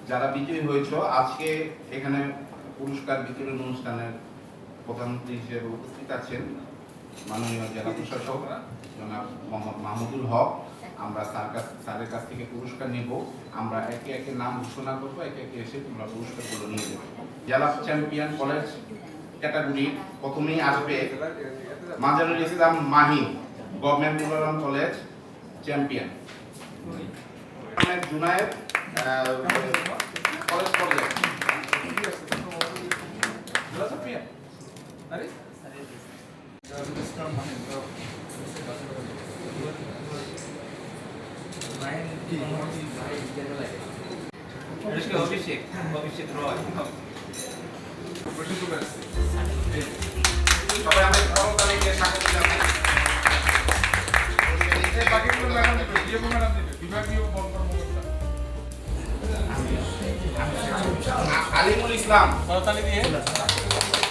যারা বিজয়ী হয়েছ, আজকে এখানে পুরস্কার বিতরণ অনুষ্ঠানের প্রধানমন্ত্রী হিসেবে উপস্থিত আছেন মাননীয় জেলা প্রশাসক জনাব মোহাম্মদ মাহমুদুল হক। আমরা স্যারের কাছ থেকে পুরস্কার নেব। আমরা একে একে নাম ঘোষণা করবো, একে একে এসে তোমরা পুরস্কারগুলো নিয়ে যাবো। জেলা চ্যাম্পিয়ন কলেজ ক্যাটাগরি প্রথমেই আসবে মাজারুল ইসলাম মাহি, গভর্নমেন্ট মনোরম কলেজ চ্যাম্পিয়ন। জুনায়েদ কলেজ পর্যায়ে অভিষেক রয় সবাই আমরা করতালিকে স্বাগত জানাই। আলিমুল ইসলাম করতালি দিয়ে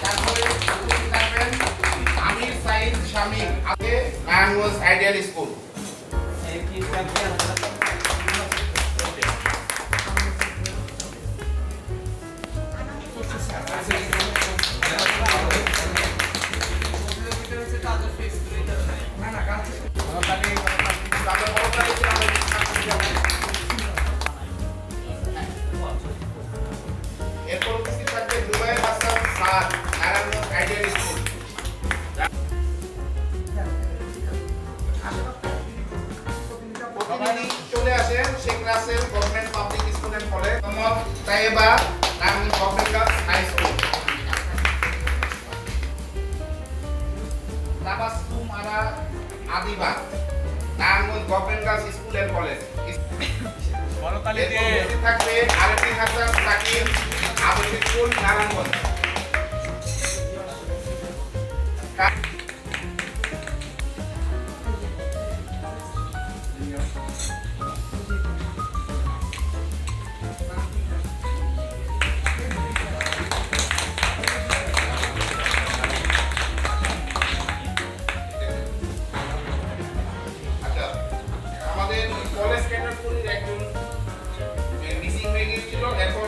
তারপরে আমির সাইদ শামীম আগে নারায়ণগঞ্জ আইডিয়াল স্কুল। এরপর উপস্থিত থাকবে Zubair Hasan sir, Narayanganj ideal school. প্রতিনিধি চলে আসেন Sheikh Russel government public school and college, Mohammad Taiyeba Narayanganj government girls high school, Tabassum Ara Adiba Narayanganj government girls school and college. করতালি দিয়ে উপস্থিত থাকবে আরেফিন হাসান সাকিব আবাসিক স্কুল নারায়ণগঞ্জ। আচ্ছা, আমাদের কলেজ ক্যাটাগরির একজন মিসিং হয়ে গিয়েছিল, এখন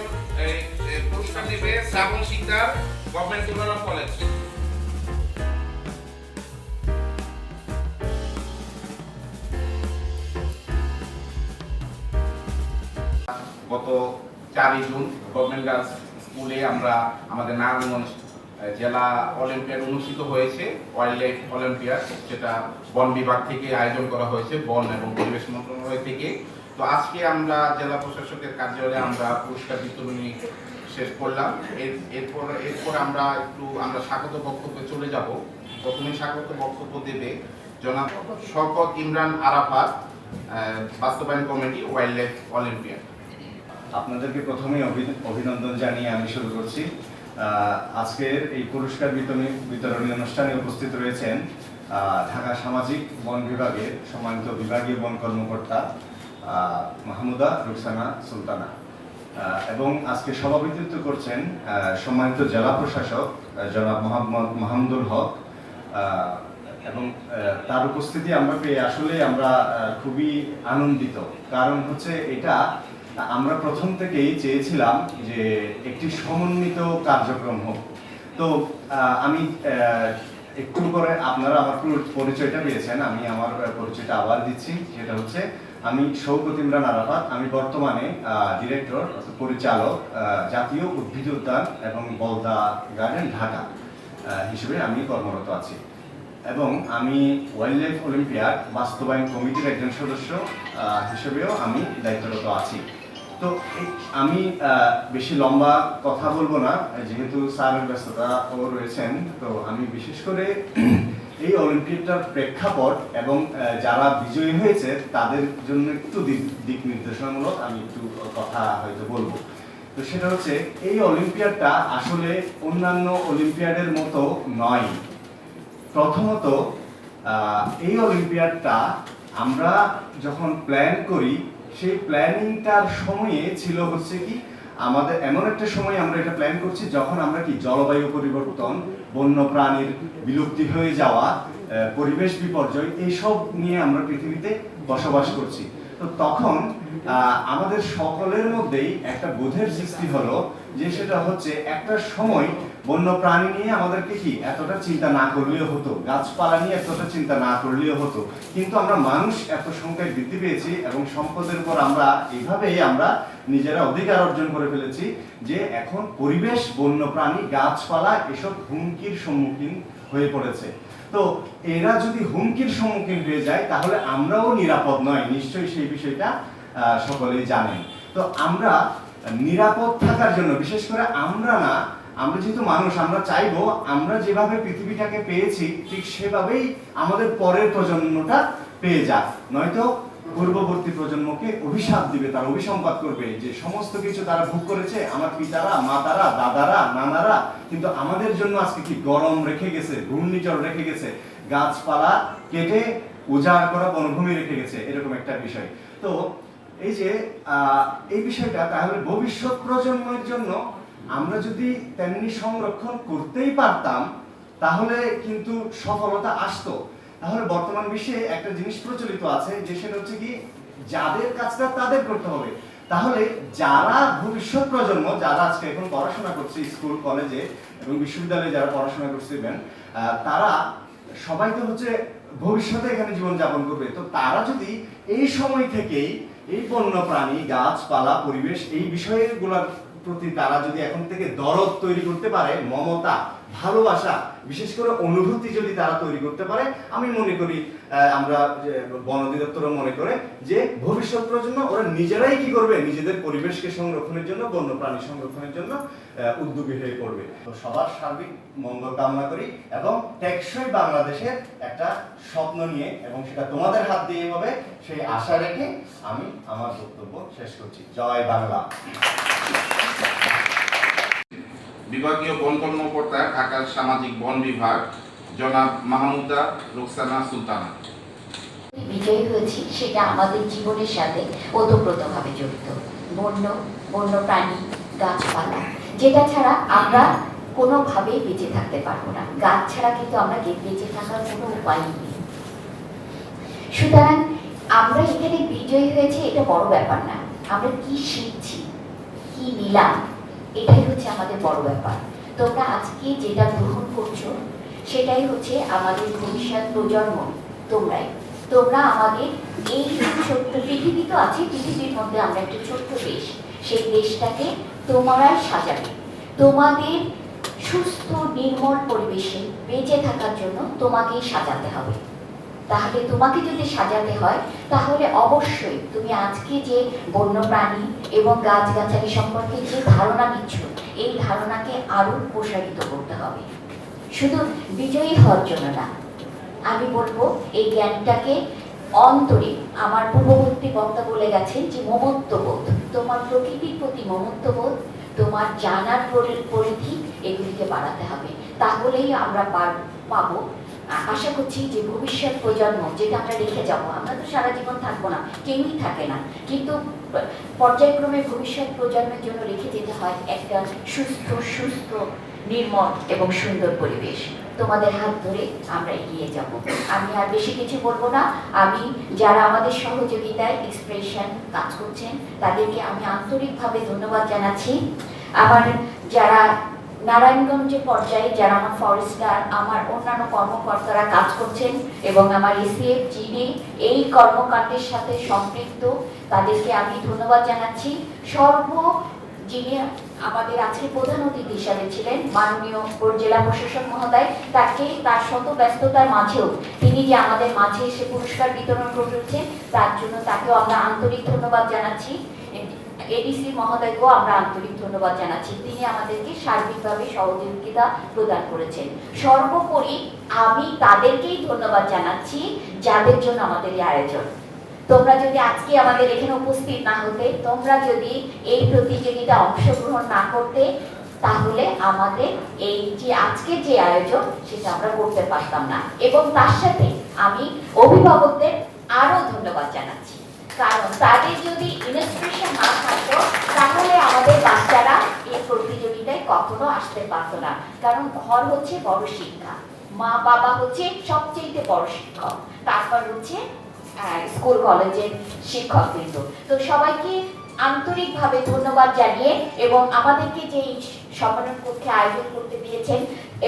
পুরস্কার নেবে শ্রাবণ শিকদার, গভর্নমেন্ট মনোরম কলেজ। গত 4 জুন গভর্নমেন্ট গার্লস স্কুলে আমরা আমাদের নারায়ণগঞ্জ জেলা অলিম্পিয়াড অনুষ্ঠিত হয়েছে, ওয়াইল্ড লাইফ অলিম্পিয়াড, যেটা বন বিভাগ থেকে আয়োজন করা হয়েছে, বন এবং পরিবেশ মন্ত্রণালয় থেকে। তো আজকে আমরা জেলা প্রশাসকের কার্যালয়ে আমরা পুরস্কার বিতরণী শেষ করলাম। এরপর আমরা স্বাগত বক্তব্যে চলে যাব। প্রথমে স্বাগত বক্তব্য দেবে জনাব শওকত ইমরান আরাফাত, বাস্তবায়ন কমিটি ওয়াইল্ড লাইফ অলিম্পিয়াড। আপনাদেরকে প্রথমেই অভিনন্দন জানিয়ে আমি শুরু করছি। আজকের এই পুরস্কার বিতরণী অনুষ্ঠানে উপস্থিত রয়েছেন ঢাকা সামাজিক বন বিভাগের সম্মানিত বিভাগীয় বন কর্মকর্তা মাহমুদা রুকসানা সুলতানা, এবং আজকে সভাপতিত্ব করছেন সম্মানিত জেলা প্রশাসক জনাব মোহাম্মদ মাহমুদুল হক, এবং তার উপস্থিতি আমরা পেয়ে আসলে আমরা খুবই আনন্দিত। কারণ হচ্ছে এটা আমরা প্রথম থেকেই চেয়েছিলাম যে একটি সমন্বিত কার্যক্রম হোক। তো আমি একটু করে আপনারা আমার পরিচয়টা পেয়েছেন, আমি আমার পরিচয়টা আবার দিচ্ছি। সেটা হচ্ছে আমি শওকত ইমরান আরাফাত, আমি বর্তমানে ডিরেক্টর পরিচালক জাতীয় উদ্ভিদ উদ্যান এবং বলদা গার্ডেন ঢাকা হিসেবে আমি কর্মরত আছি, এবং আমি ওয়াইল্ড লাইফ অলিম্পিয়াড বাস্তবায়ন কমিটির একজন সদস্য হিসেবেও আমি দায়িত্বরত আছি। তো আমি বেশি লম্বা কথা বলবো না, যেহেতু স্যারের ব্যস্ততাও রয়েছেন। তো আমি বিশেষ করে এই অলিম্পিয়াডটার প্রেক্ষাপট এবং যারা বিজয়ী হয়েছে তাদের জন্য একটু দিক নির্দেশনামূলক আমি একটু কথা হয়তো বলবো। তো সেটা হচ্ছে এই অলিম্পিয়াডটা আসলে অন্যান্য অলিম্পিয়াডের মতো নয়। প্রথমত এই অলিম্পিয়াডটা আমরা যখন প্ল্যান করি, সেই প্ল্যানিংটার সময়ে ছিল হচ্ছে কি আমাদের এমন একটা সময় আমরা এটা প্ল্যান করছি যখন আমরা কি জলবায়ু পরিবর্তন, বন্য প্রাণীর বিলুপ্তি হয়ে যাওয়া, পরিবেশ বিপর্যয় এইসব নিয়ে আমরা পৃথিবীতে বসবাস করছি। তো তখন আমাদের সকলের মধ্যেই একটা বোধের সৃষ্টি হলো, যে সেটা হচ্ছে একটা সময় বন্য প্রাণী নিয়ে আমাদেরকে কি এতটা চিন্তা না করলেও হতো, গাছপালা নিয়ে এতটা চিন্তা না করলেও হতো, কিন্তু আমরা মানুষ এত সংখ্যায় বৃদ্ধি পেয়েছি এবং সম্পদের উপর আমরা এইভাবেই আমরা নিজেরা অধিকার অর্জন করে ফেলেছি যে এখন পরিবেশ, বন্য প্রাণী, গাছপালা এসব হুমকির সম্মুখীন হয়ে পড়েছে। তো এরা যদি হুমকির সম্মুখীন হয়ে যায় তাহলে আমরাও নিরাপদ নয়, নিশ্চয়ই সেই বিষয়টা সকলেই জানেন। তো আমরা নিরাপদ থাকার জন্য, বিশেষ করে আমরা যেহেতু মানুষ, আমরা চাইবো আমরা যেভাবে পৃথিবীটাকে পেয়েছি ঠিক সেভাবেই আমাদের পরের প্রজন্মটা পেয়ে যাক, নয়তো পূর্ববর্তী প্রজন্মকে অভিশাপ দিবে, তারা অভিসম্পাত করবে যে সমস্ত কিছু তারা ভোগ করেছে, আমার পিতারা, মাতারা, দাদারা, নানারা, কিন্তু আমাদের জন্য আজকে কি গরম রেখে গেছে, ঘূর্ণিঝড় রেখে গেছে, গাছপালা কেটে উজাড় করা বনভূমি রেখে গেছে, এরকম একটা বিষয়। তো এই যে এই বিষয়টা, তাহলে ভবিষ্যৎ প্রজন্মের জন্য আমরা যদি তেমনি সংরক্ষণ করতেই পারতাম তাহলে কিন্তু সফলতা আসতো। তাহলে বর্তমান বিশ্বে একটা জিনিস প্রচলিত আছে যে সেটা হচ্ছে কি, যাদের কাজটা তাদের করতে হবে। তাহলে যারা ভবিষ্যৎ প্রজন্ম, যারা আজকে এখন পড়াশোনা করছে স্কুল কলেজে এবং বিশ্ববিদ্যালয়ে যারা পড়াশোনা করছিলেন, তারা সবাই তো হচ্ছে ভবিষ্যতে এখানে জীবনযাপন করবে। তো তারা যদি এই সময় থেকেই এই বন্য প্রাণী, গাছপালা, পরিবেশ, এই বিষয়গুলোর প্রতি তারা যদি এখন থেকে দরদ তৈরি করতে পারে, মমতা, ভালোবাসা, বিশেষ করে অনুভূতি যদি তারা তৈরি করতে পারে, আমি মনে করি আমরা বন অধিদপ্তরও মনে করে যে ভবিষ্যৎ প্রজন্ম ওরা নিজেরাই কি করবে, নিজেদের পরিবেশকে সংরক্ষণের জন্য, বন্যপ্রাণী সংরক্ষণের জন্য উদ্যোগী হয়ে পড়বে। তো সবার সার্বিক মঙ্গল কামনা করি এবং টেকসই বাংলাদেশের একটা স্বপ্ন নিয়ে, এবং সেটা তোমাদের হাত দিয়ে হবে সেই আশা রেখে আমি আমার বক্তব্য শেষ করছি। জয় বাংলা। বিভাগীয় বন কর্মকর্তা, ঢাকার সামাজিক বন বিভাগ, জনাব মাহমুদা রুকসানা সুলতানা। বিজয়ী হয়েছি সেটা আমাদের জীবনের সাথে ওতপ্রোতভাবে জড়িত। বন্য প্রাণী, গাছপালা, যেটা ছাড়া আমরা কোনোভাবেই বেঁচে থাকতে পারবো না। গাছ ছাড়া কিন্তু আমরা বেঁচে থাকার কোনো উপায় নেই। সুতরাং আমরা এখানে বিজয়ী হয়েছে এটা বড় ব্যাপার না, আমরা কি শিখছি, কি নিলাম, এটাই হচ্ছে আমাদের বড় ব্যাপার। তোমরা আজকে যেটা গ্রহণ করছো সেটাই হচ্ছে আমাদের ভবিষ্যৎ প্রজন্ম। তোমরা আমাদের এই ছোট্ট পৃথিবী তো আছে, পৃথিবীর মধ্যে আমরা একটা ছোট্ট দেশ, সেই দেশটাকে তোমরাই সাজাবে। তোমাদের সুস্থ নির্মল পরিবেশে বেঁচে থাকার জন্য তোমাকেই সাজাতে হবে। তাহলে তোমাকে যদি সাজাতে হয় তাহলে অবশ্যই তুমি আজকে যে বন্যপ্রাণী এবং গাছগাছালি সম্পর্কে যে ধারণা দিচ্ছ, এই ধারণাকে আরো প্রসারিত করতে হবে, শুধু বিজয়ী হওয়ার জন্য না। আমি বলবো এই জ্ঞানটাকে অন্তরে, আমার পূর্ববর্তী বক্তা বলে গেছেন যে মমত্ববোধ, তোমার প্রকৃতির প্রতি মমত্ববোধ, তোমার জানার পরিধি, এগুলিকে বাড়াতে হবে। তাহলেই আমরা পাবো। আশা করছি যে ভবিষ্যৎ প্রজন্ম যেটা আমরা রেখে যাবো, আমরা তো সারা জীবন থাকবো না, কেউই থাকে না, কিন্তু পর্যায়ক্রমে ভবিষ্যৎ প্রজন্মের জন্য রেখে যেতে হয় একটা সুস্থ নির্মল এবং সুন্দর পরিবেশ। তোমাদের হাত ধরে আমরা এগিয়ে যাব। আমি আর বেশি কিছু বলবো না। আমি যারা আমাদের সহযোগিতায় এক্সপ্রেশন কাজ করছেন তাদেরকে আমি আন্তরিকভাবে ধন্যবাদ জানাচ্ছি। আবার যারা নারায়ণগঞ্জের পর্যায়ে যারা আমার ফরেস্টার, আমার অন্যান্য কর্মকর্তারা কাজ করছেন এবং আমার এসিএফ যিনি এই কর্মকাণ্ডের সাথে সম্পৃক্ত, তাদেরকে আমি ধন্যবাদ জানাচ্ছি। যিনি আমাদের আজকে প্রধান অতিথি হিসাবে ছিলেন মাননীয় জেলা প্রশাসক মহোদয়, তার শত ব্যস্ততার মাঝেও তিনি যে আমাদের মাঝে এসে পুরস্কার বিতরণ করেছেন তার জন্য তাকেও আমরা আন্তরিক ধন্যবাদ জানাচ্ছি। এডিসি মহোদয়কেও আমরা আন্তরিক ধন্যবাদ জানাচ্ছি, তিনি আমাদেরকে সার্বিকভাবে সহযোগিতা প্রদান করেছেন। সর্বোপরি আমি তাদেরকেই ধন্যবাদ জানাচ্ছি যাদের জন্য আমাদের এই আয়োজন। তোমরা যদি আজকে আমাদের এখানে উপস্থিত না হতে, তোমরা যদি এই প্রতিযোগিতা অংশগ্রহণ না করতে, তাহলে আমাদের এই যে আজকে যে আয়োজন সেটা আমরা করতে পারতাম না। এবং তার সাথে আমি অভিভাবকদের আরো ধন্যবাদ জানাচ্ছি, কারণ তাদের যদি ইনস্পিরেশন না থাকতো তাহলে আমাদের বাচ্চারা এই প্রতিযোগিতায় কখনো আসতে পারতো না। কারণ ঘর হচ্ছে বড় শিক্ষা, মা বাবা হচ্ছে সবচেয়ে বড় শিক্ষক, তারপর হচ্ছে স্কুল কলেজের শিক্ষকবৃন্দ। তো সবাইকে আন্তরিকভাবে ধন্যবাদ জানিয়ে এবং আমাদেরকে যে এই সম্মেলন কক্ষে আয়োজন করতে দিয়েছেন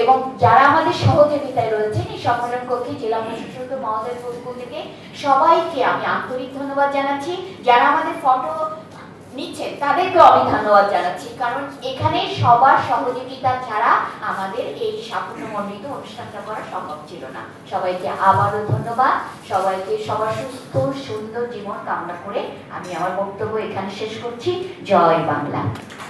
এবং যারা আমাদের সহযোগিতায় রয়েছেন এই সম্মেলন কক্ষে জেলা প্রশাসক মহোদয়ের পক্ষ থেকে সবাইকে আমি আন্তরিক ধন্যবাদ জানাচ্ছি। যারা আমাদের ফটো নিচ্ছেন তাদেরকেও আমি ধন্যবাদ জানাচ্ছি, কারণ এখানে সবার সহযোগিতা ছাড়া আমাদের এই সাফল্যমণ্ডিত অনুষ্ঠানটা করা সম্ভব ছিল না। সবাইকে আবারও ধন্যবাদ, সবাইকে সবার সুস্থ সুন্দর জীবন কামনা করে আমি আমার বক্তব্য এখানে শেষ করছি। জয় বাংলা।